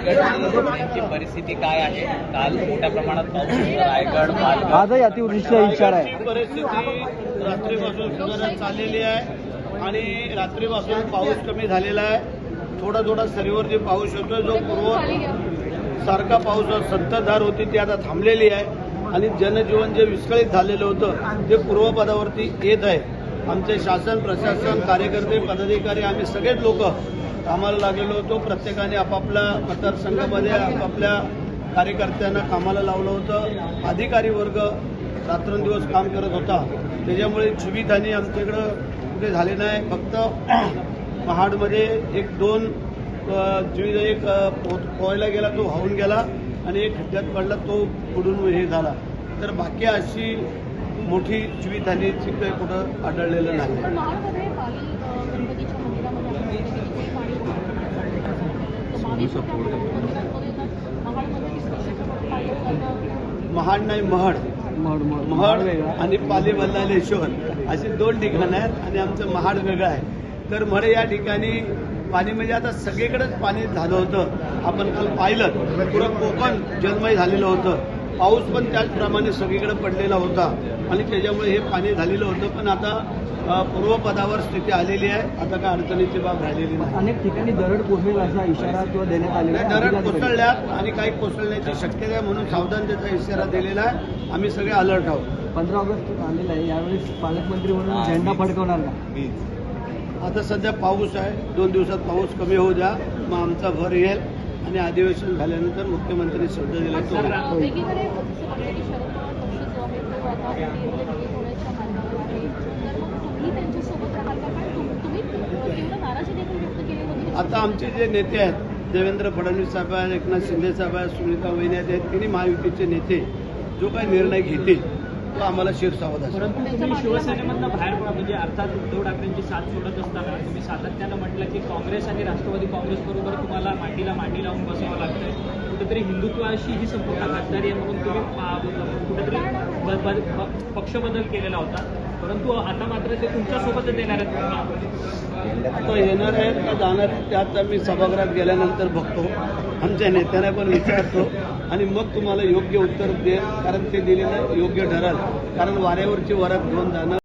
रायगडची परिस्थिती काय आहे? काल मोठ्या प्रमाणात पाऊस होता. रायगड पालघर आजही अतिवृष्टीचा इशारा आहे. परिस्थिती रात्रीपासून सुधारत चाललेली आहे आणि रात्रीपासून पाऊस कमी झालेला आहे. थोडा थोडा सरीवरती पाऊस होतोय. जो पूर्व सारखा पाऊस संततधार होती ती आता थांबलेली आहे आणि जनजीवन जे विस्कळीत झालेलं होतं ते पूर्वपदावरती येत आहे. आमचे शासन प्रशासन कार्यकर्ते पदाधिकारी आम्ही सगळेच लोक कामाला लागलेलो होतो. प्रत्येकाने आपापल्या मतदारसंघामध्ये आपापल्या कार्यकर्त्यांना कामाला लावलं होतं. अधिकारी वर्ग रात्रंदिवस काम करत होता. त्याच्यामुळे जीवितहानी आमच्याकडं कुठे झाले नाही. फक्त महाडमध्ये एक पोहायला गेला तो वाहून गेला आणि एक खड्ड्यात पडला तो बुडून हे झाला. तर बाकी अशी मोठी जीवितहानीची काही कुठं आढळलेलं नाही. महाड नाही महड आणि पाली बल्लालेश्वर अशी 2 ठिकाणं आहेत आणि आमचं महाड वेगळं आहे. तर म्हणे या ठिकाणी पाणी म्हणजे आता सगळीकडेच पाणी झालं होतं. आपण काल पाहिलं पुरं कोकण जलमय झालेलं होतं. पाऊस पण त्याचप्रमाणे सगळीकडे पडलेला होता आणि त्याच्यामुळे हे पाणी झालेलं होतं. पण आता पूर्वपदावर स्थिती आलेली आहे. आता काय अडचणीची बाब राहिलेली नाही. अनेक ठिकाणी दरड कोसळेल असा इशारा किंवा देण्यात आलेला आहे. दरड कोसळल्यात आणि काही कोसळण्याची शक्यता आहे म्हणून सावधानतेचा इशारा दिलेला आहे. आम्ही सगळे अलर्ट आहोत. 15 ऑगस्ट आलेला आहे. यावेळी पालकमंत्री म्हणून झेंडा फडकवणार का? आता सध्या पाऊस आहे. 2 दिवसात पाऊस कमी होऊ द्या मग आमचा भर येईल आणि अधिवेशन झाल्यानंतर मुख्यमंत्री शब्द दिला तो आता आमचे जे नेते आहेत देवेंद्र फडणवीस साहेब आहेत, एकनाथ शिंदे साहेब आहेत, सुनीता वहिनी आहेत, तिन्ही महायुतीचे नेते जो काही निर्णय घेतील तो आम्हाला शिरसावत असेल. परंतु तुम्ही शिवसेनेमधनं बाहेर पडा म्हणजे अर्थात उद्धव ठाकरेंची साथ सोडत असताना तुम्ही सातत्यानं म्हटलं की काँग्रेस आणि राष्ट्रवादी काँग्रेसबरोबर तुम्हाला मांडीला मांडी लावून बसावं लागतंय. कुठेतरी हिंदुत्वाशी ही संपूर्ण खासदारी आहे म्हणून तुम्ही कुठेतरी पक्षबदल केलेला होता. परंतु आता मात्र ते तुमच्यासोबतच येणार आहेत. आता येणार आहेत का जाणार आहेत ते आता मी सभागृहात गेल्यानंतर बघतो. आमच्या नेत्यांना पण विचारतो आणि मग तुम्हाला योग्य उत्तर देईल. कारण ते दिलेलं योग्य ठरेल. कारण वाऱ्यावरची वरात घेऊन जाणं